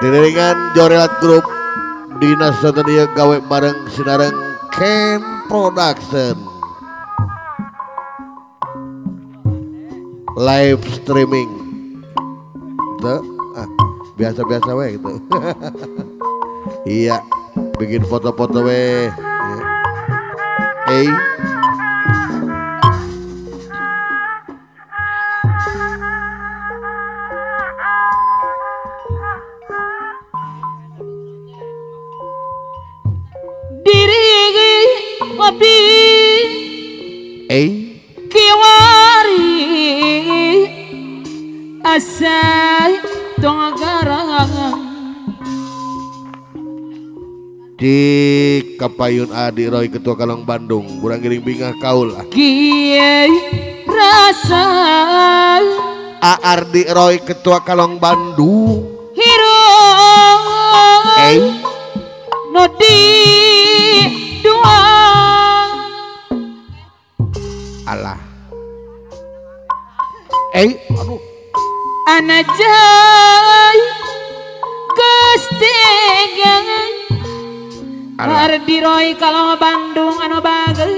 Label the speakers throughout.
Speaker 1: Diringan Jorelat Group Dinas Satria gawe bareng sinareng Ken Production live streaming tuh biasa-biasa we gitu. Iya bikin foto-foto we
Speaker 2: Kopi kiwari asai tonggarang
Speaker 1: di Kapayun Adi Roy Ketua Kalong Bandung burang giring bingah kaul
Speaker 2: kiai rasa
Speaker 1: Ardi Roy Ketua Kalong Bandung
Speaker 2: hiro nodi dua
Speaker 1: Allah aduh
Speaker 2: anajay kestegan Ardi Roy kalau Bandung anu bagus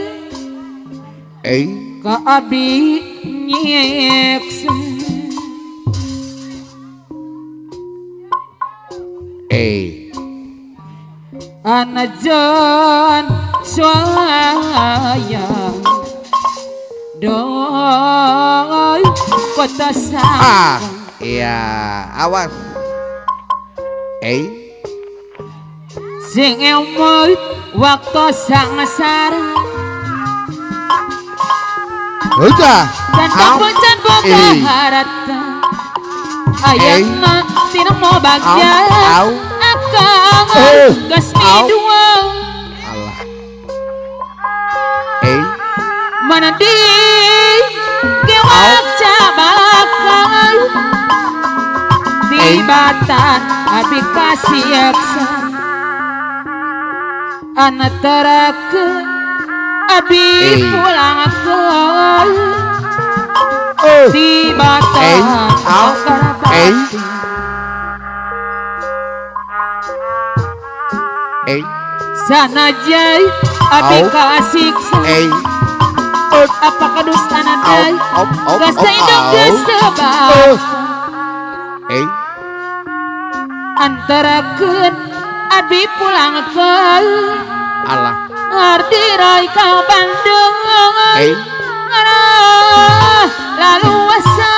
Speaker 2: ka abi nyeksa anajan suaya doi kota sang
Speaker 1: iya awas
Speaker 2: sing emoy waktu sang sarang
Speaker 1: udah
Speaker 2: dan bocan boga harata ayana tina mau bagja akang gasmi dua
Speaker 1: Allah
Speaker 2: mana di gewak cabakal tibatan abi kasih yaksa anak terakeun abi pulang ke tibatan sanajay abi kasiksa apa kedus anadai gasa hidup gesebab antarakeun abi pulang ke
Speaker 1: Allah
Speaker 2: Ardi Roy ka Bandung lalu asa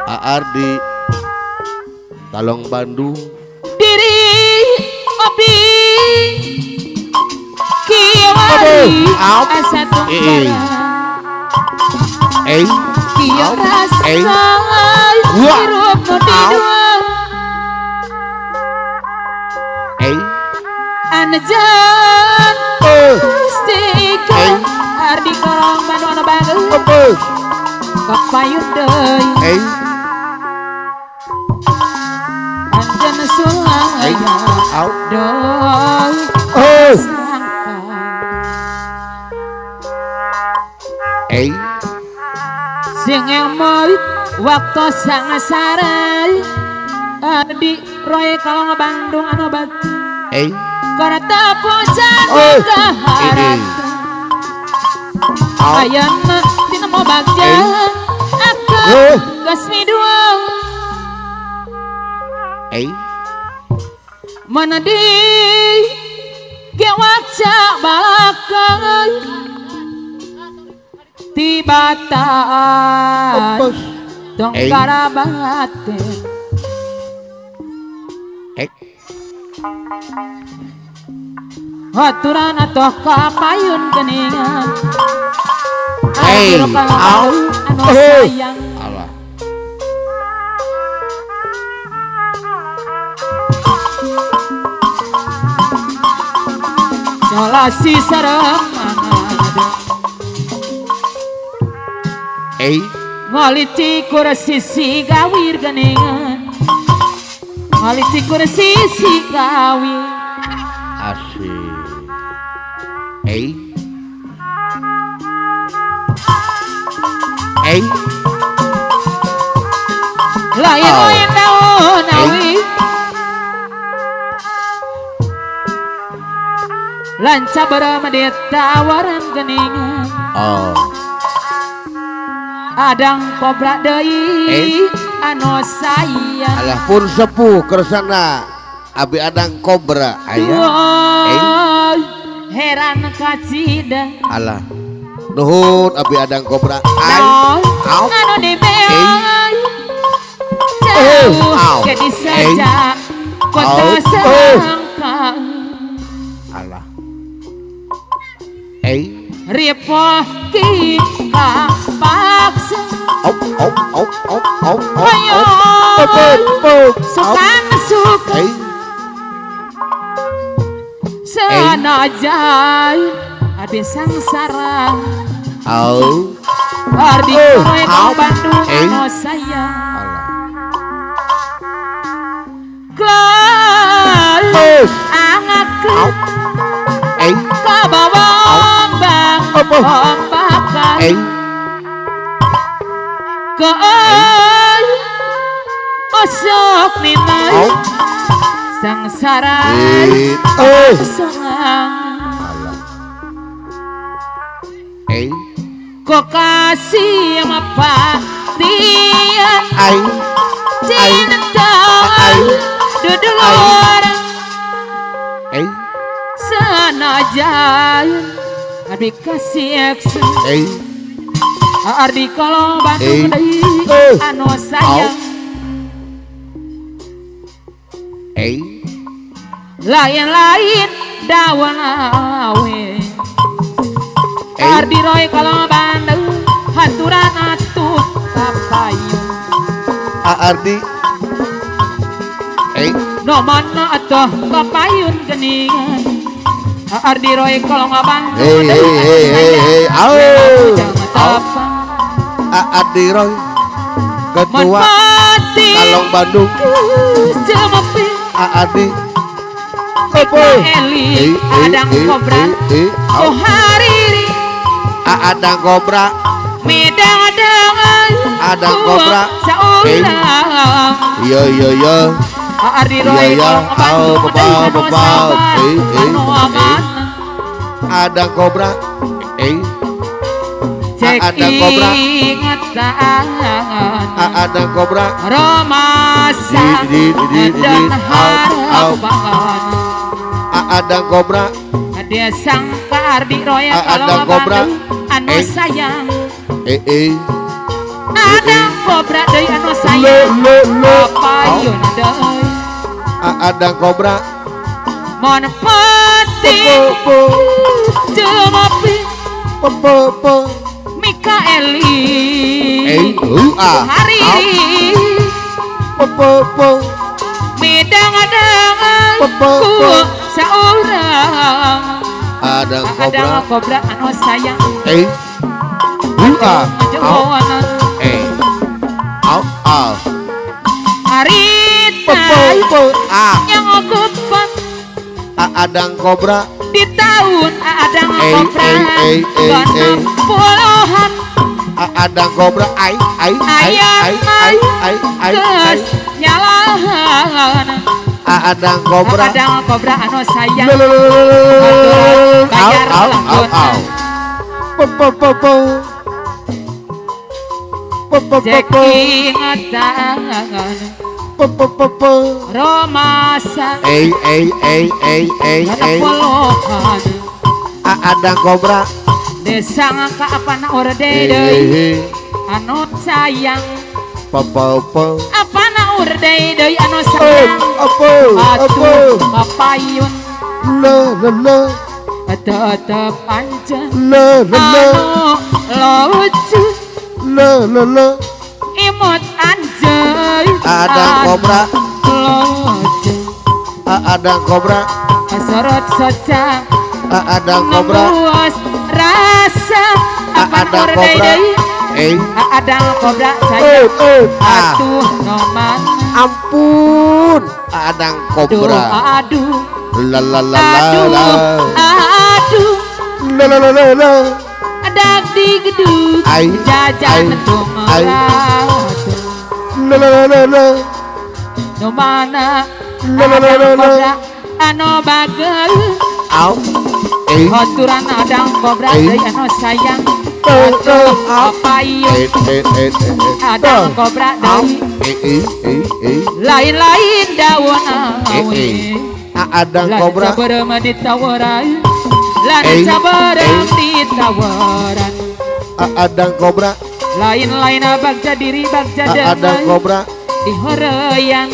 Speaker 1: Ardi Kalong Bandung
Speaker 2: diri obi kiwari asa tunggal kiyo rasa hirup no diduang anajan stiker Ardi Kalong Bandung anu bagus Kapayun deui anjeun suaya doi sing emoy waktu sang sarai Ardi Roy Kalong Bandung anu bagus karata bocan boga harata ayana tina mau bagja akang gasmi dua mana di gewak cabalakay tibatan tong karabate haturan atoh Kapayun geningan anu sayang
Speaker 1: Allah
Speaker 2: solasi sareng ngoliti kursi si gawir geningan ngoliti kursi si gawir
Speaker 1: asik
Speaker 2: lain daun lanca bermedit tawaran geningan adang kobra deui anu sayang
Speaker 1: alah pun sepuh kersana abi adang kobra aya
Speaker 2: heran kacida
Speaker 1: alah nuhun abi adang kobra
Speaker 2: anu dibeay jauh jadi saja kota sangka
Speaker 1: alah
Speaker 2: ripoh kita paksa ayo suka senajan ade sangsara ardi kowe Bandung anu sayang Klaus angakeun ka bawang bang ombakan keun osok nimai sangsara kokasih mapatian cinta dudulur sanajan abi kasih eksa ardi kalau Bandung deui anu sayang lain-lain dawan awe ardi roy kalau Bandung haturan atuh kapayun
Speaker 1: ardi
Speaker 2: no mana atuh kapayun geningan ardi roy kalau Bandung
Speaker 1: ardi roy ketua Kalong Bandung ardi
Speaker 2: Eli adang kobra oh hariri
Speaker 1: adang kobra
Speaker 2: medang
Speaker 1: adang kobra
Speaker 2: iya ardi roy
Speaker 1: adang kobra adang kobra adang kobra
Speaker 2: romasa dan harapan
Speaker 1: adang kobra
Speaker 2: dia sangka ardi roy
Speaker 1: adang kobra
Speaker 2: anu sayang adang kobra deui anu sayang papayun deui
Speaker 1: adang kobra
Speaker 2: mon pati jumapi Mikaeli hariri medang ku saurang
Speaker 1: adang
Speaker 2: kobra anu sayang harita yang okupan
Speaker 1: adang kobra
Speaker 2: di tahun adang kobra genep puluhan
Speaker 1: adang kobra
Speaker 2: geus nyalahan
Speaker 1: adang kobra
Speaker 2: anu sayang bayar langkutan cek ingatan romasa puluhan
Speaker 1: adang kobra
Speaker 2: desa ngaka apana urde deui anu sayang apana urde deui anu sayang atuh papayun tetep pancen anu lucu imut anjay
Speaker 1: adang kobra
Speaker 2: lucu
Speaker 1: adang kobra
Speaker 2: sorot soca
Speaker 1: adang kobra
Speaker 2: ngebuas rasa apana urde deui adang kobra sayang atuh noman
Speaker 1: ampun adang kobra
Speaker 2: aduh adag di gedung jajan tumoratu no mana adang kobra anu bagel
Speaker 1: Au.
Speaker 2: Hoturan adang kobra deui anu sayang atuh papayun adang kobra deui lain-lain daun awe
Speaker 1: Adang kobra
Speaker 2: sabarem ditawaran lain sabarem ditawaran
Speaker 1: Adang kobra
Speaker 2: lain-lain bagja diri bagja
Speaker 1: Adang kobra
Speaker 2: dihoreuyang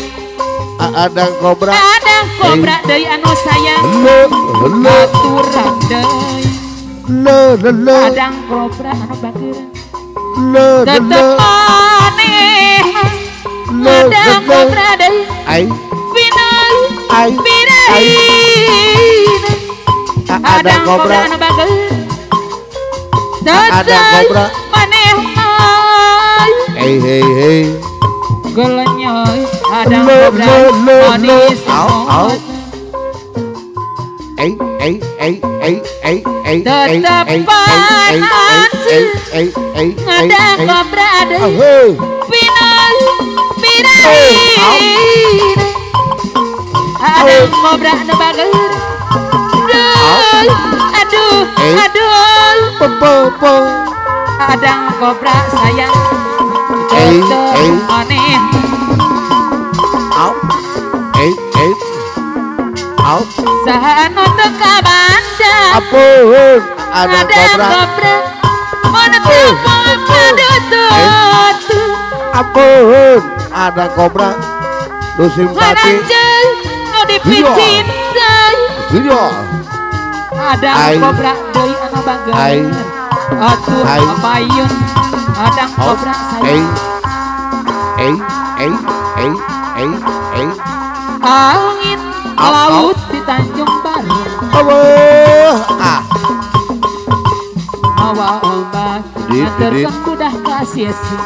Speaker 1: Adang kobra
Speaker 2: deui anu sayang aturan deui adang kobra anu bageur tetep aneh adang kobra deui
Speaker 1: ai
Speaker 2: final
Speaker 1: ai
Speaker 2: adang kobra anu bageur
Speaker 1: Adang kobra
Speaker 2: maneh
Speaker 1: hei
Speaker 2: gelenyoy adang kobra manis adang kobra deui final adang kobra anu bageur aduh adang kobra sayang aneh saha anu teu kabanda
Speaker 1: Apun Adang kobra
Speaker 2: mana telepon padutut
Speaker 1: Apun Adang kobra nu simpati
Speaker 2: haranjeun nu dipicin
Speaker 1: iya
Speaker 2: adang kobra deui anu bageur atuh papayun adang kobra sayang angin laut di Tanjung Baru mawa ombak nganterkeun budak ka Siesi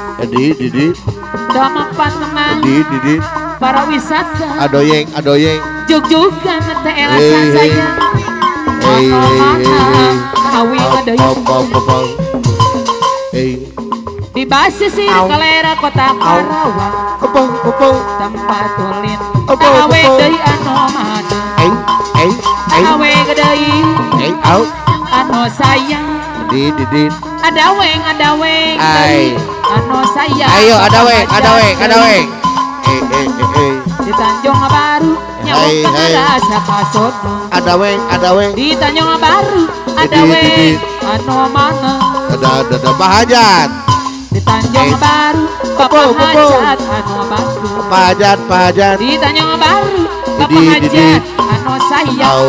Speaker 2: damapan menang para wisata
Speaker 1: adoyeng
Speaker 2: jug-jugan teh rasa sayang mana kawi ngedeui di basisir kalera kota Karawang tempat ulin awe deui anu mana awe deui anu sayang ada weng anu sayang
Speaker 1: ayo ada weng
Speaker 2: di Tanjung Baru nyambung ke rasa kasono
Speaker 1: ada weng
Speaker 2: di Tanjung Baru ada weng anu mana
Speaker 1: ada bahajat
Speaker 2: di Tanjung Baru Bapak Hajat anu bagus
Speaker 1: pahajat
Speaker 2: di Tanjung Baru Bapak Hajat anu sayang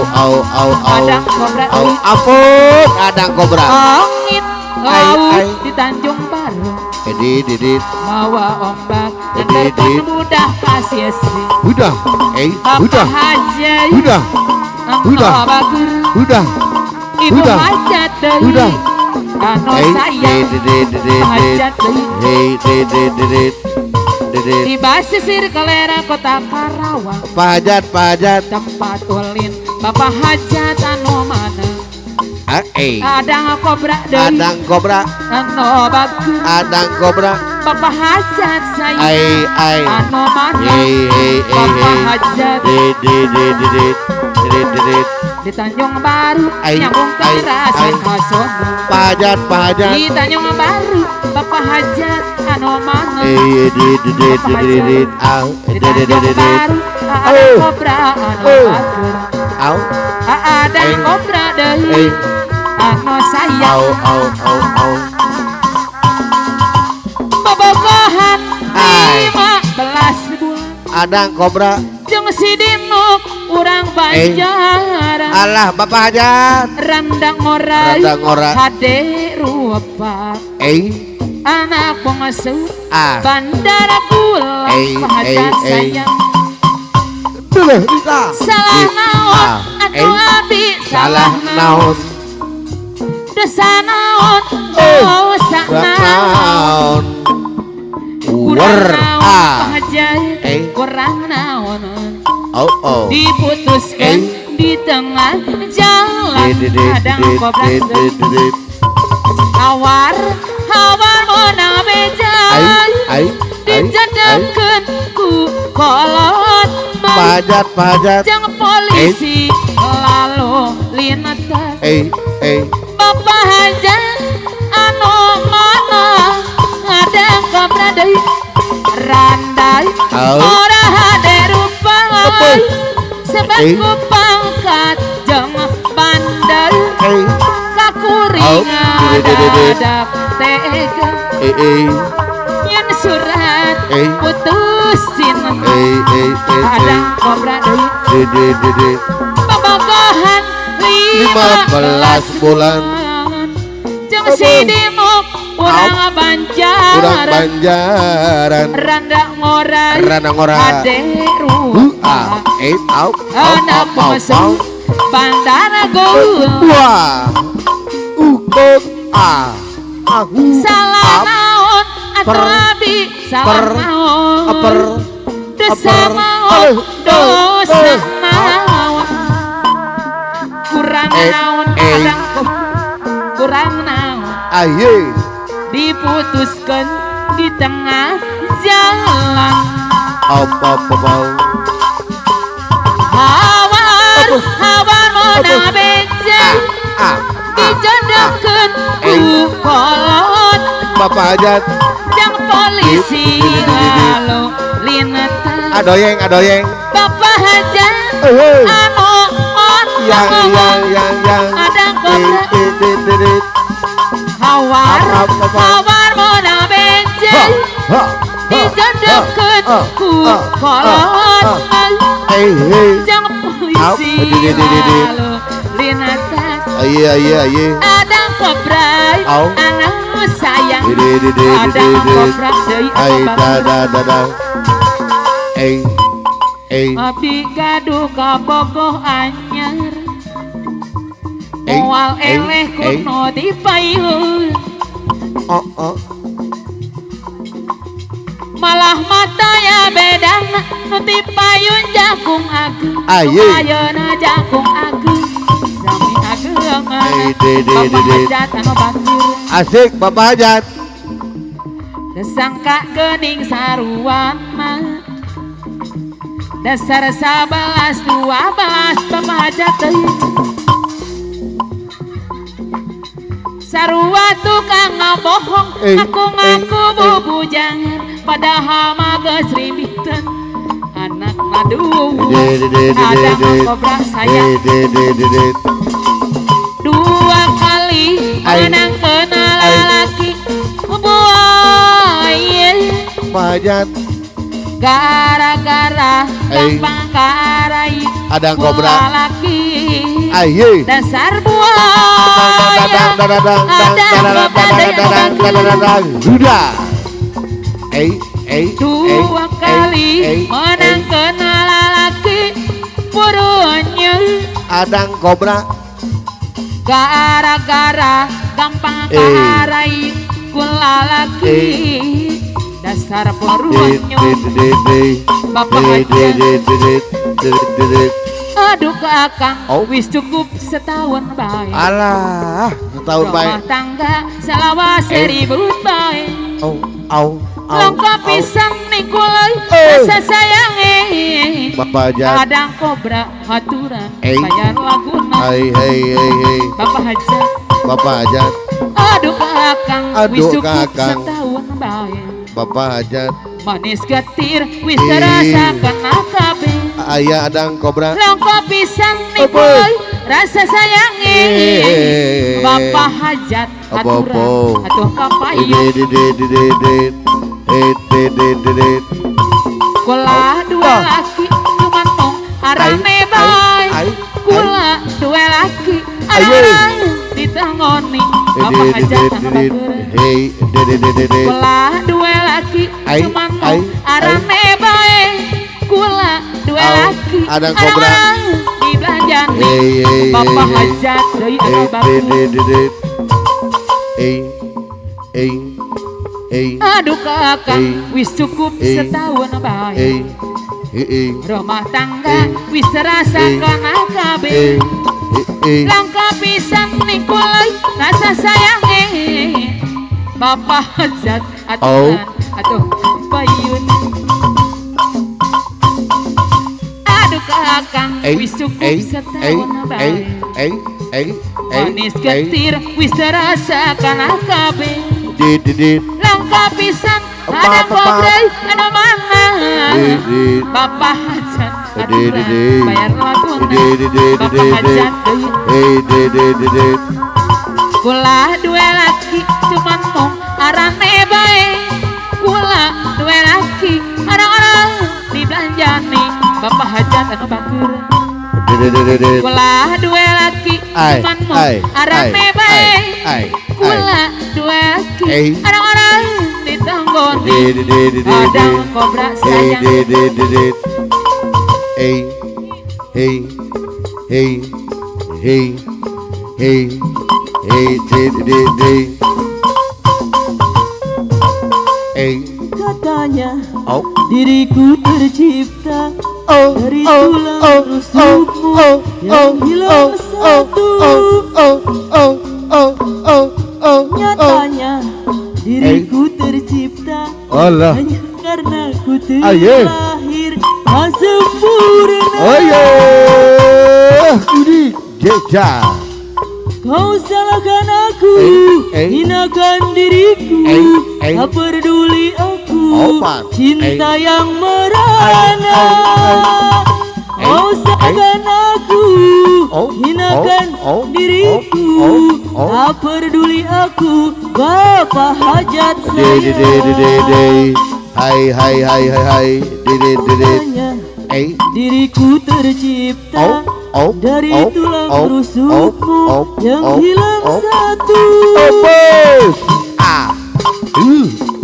Speaker 2: adang kobra
Speaker 1: ampun adang kobra
Speaker 2: angin laut di Tanjung Baru mawa ombak nganterkeun budak ka Siesi
Speaker 1: udah
Speaker 2: Bapak Hajat anu bagus Ibu Hajat deui anu sayang hajat deui di basisir kalera kota Karawang
Speaker 1: pahajat
Speaker 2: tempat ulin Bapak Hajat anu mana adang kobra deui anu bagus
Speaker 1: adang kobra
Speaker 2: Bapak Hajat sayang anu mana Bapak Hajat di Tanjung Baru nyambung ke rasa kasono
Speaker 1: pahajat
Speaker 2: di Tanjung Baru Bapak Hajat anu mana di Tanjung Baru ada kobra anu bagus ada kobra deui anu sayang bobogohan 15 bulan
Speaker 1: adang kobra
Speaker 2: jeung si Dinuk urang Banjaran
Speaker 1: alah Bapak Hajat
Speaker 2: randang ngorai hade rupa anak pengasuh bandara pulang Pak Hajat sayang salah naon atuh abi salah naon dosa naon dosa naon kurang naon Pak Hajat kurang naon diputuskan di tengah jalan adang kobra hawar menang bejai dijandakan ku kolot
Speaker 1: pajat
Speaker 2: jang polisi lalu linetas Bapak Hajat anu mana ngadang kabradai randai ora hade rupai sebab ku pangkat jeng bandar kakuringan dadak tega yen surat putusin kadang kabradai babogohan
Speaker 1: 15 bulan
Speaker 2: jeng sidimuk urang banjaran randa ngorai ade rupa anak pemesan bandara gul salah naon atau abi salah naon dosa naon dosa naon kurang naon kurang naon diputuskan di tengah jalan hawan moda beja dijodohkan ku kolot
Speaker 1: Bapak Hajat
Speaker 2: jang polisi lalu linetan
Speaker 1: adoyeng
Speaker 2: Bapak Hajat anu yang ada kobra hawar moda beja dijodohkan ku kolot jang polisi lalu linetan ada kobra anak sayang ada kobra dari abdi gaduh kabogoh anyar moal eleh kuno dipayun malah mata ya bedang nuti payun jakung agung ayeuna jakung agung sami agung Bapak Hajat anu banjir
Speaker 1: asik Bapak Hajat
Speaker 2: desangka geuning saruan mah dasar 11 12 Bapak Hajat sarua tukang ngabohong aku ngaku bubujangan padahal mah geus rimiten anak madu ada kobra sayang 2 kali menang kenal lalaki boy
Speaker 1: Hajat
Speaker 2: gara-gara gampang karai
Speaker 1: ada kobra
Speaker 2: lalaki dasar buah
Speaker 1: sudah
Speaker 2: 2 kali menang kenal lalaki purunya
Speaker 1: adang kobra
Speaker 2: gara-gara gampang karai ku lalaki dasar purunya Bapak Hajat aduh kakang wis cukup setahun baik
Speaker 1: alah setahun baik
Speaker 2: rumah tangga salawas 1000 baik lengkap pisang nikulai rasa sayangi
Speaker 1: Bapak Hajat
Speaker 2: kadang kobra haturan bayar laguna Bapak Hajat aduh kakang wis cukup setahun baik
Speaker 1: Bapak Hajat
Speaker 2: manis getir wis terasakan akabe
Speaker 1: ayah adang kobra
Speaker 2: lengkap pisang nikulai rasa sayangi Bapak Hajat haturan atuh kapayun kula 2 laki cuman tong arane bae kula 2 laki arane ditangoni Bapak Hajat kula 2 laki cuman tong arane bae kula 2 laki
Speaker 1: adang kobra
Speaker 2: dibelanjani Bapak Hajat deui anu aduh kakang wis cukup setahun baik rumah tangga wis terasakan akabe langkah pisang nikulai rasa sayangi Bapak Hajat aturan atuh payun rasakan wis cukup setahun bae. Manis getir wis terasakan akabe. Langka pisan ada kobrey ada mana. Bapak hajat aturan bayar laguna. Bapak hajat deui. Kula dua laki cuman mong arane bae. Kula dua laki orang-orang dibelanjani. Bapak hajat anu bakur. Kula dua laki cuman mong arane bae. Kula dua laki orang-orang ditanggoni. Adang kobra sayang. Katanya diriku tercipta dari tulang rusukmu yang hilang satu. Nyatanya diriku tercipta hanya karena ku terlahir sempurna.
Speaker 1: Jejak.
Speaker 2: Kau salahkan aku, hinakan diriku, tak peduli aku, cinta yang merana. Kau salahkan aku, hinakan diriku, tak peduli aku, Bapak hajat saya.
Speaker 1: Hai.
Speaker 2: Diriku tercipta dari tulang rusukmu yang hilang satu.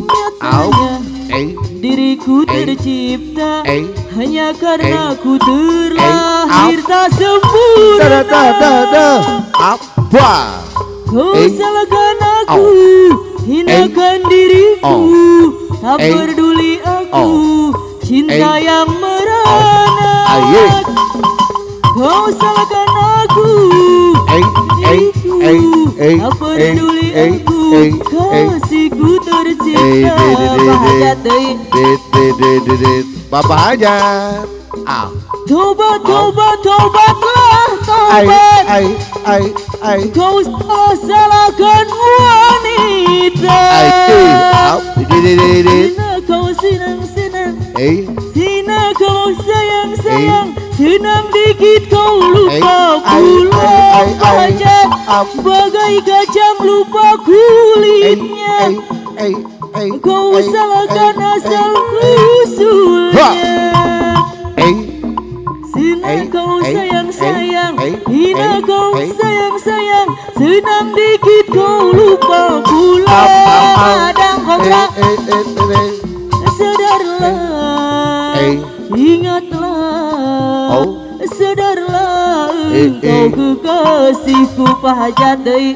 Speaker 2: Nyatanya diriku tercipta hanya karena ku terlahir tak sempurna. Kau salahkan aku, hinakan diriku, tak peduli aku, cinta yang merana. Kau salahkan aku, diriku, tak peduli aku, kasihku tercipta. Bahagia deui.
Speaker 1: Bapak hajat.
Speaker 2: Tobat, tobatlah, tobat. Kau salahkan wanita. Sina kau senang-senang, sina kau sayang-sayang, senang dikit kau lupa pulang. Hajat bagai kacang lupa kulitnya. Kau salahkan asal usulnya. Sina kau sayang-sayang, hina kau sayang-sayang, senang dikit kau lupa pulang. Adang kobra, sadarlah, ingatlah, sadarlah, engkau kekasihku Pak hajat deui.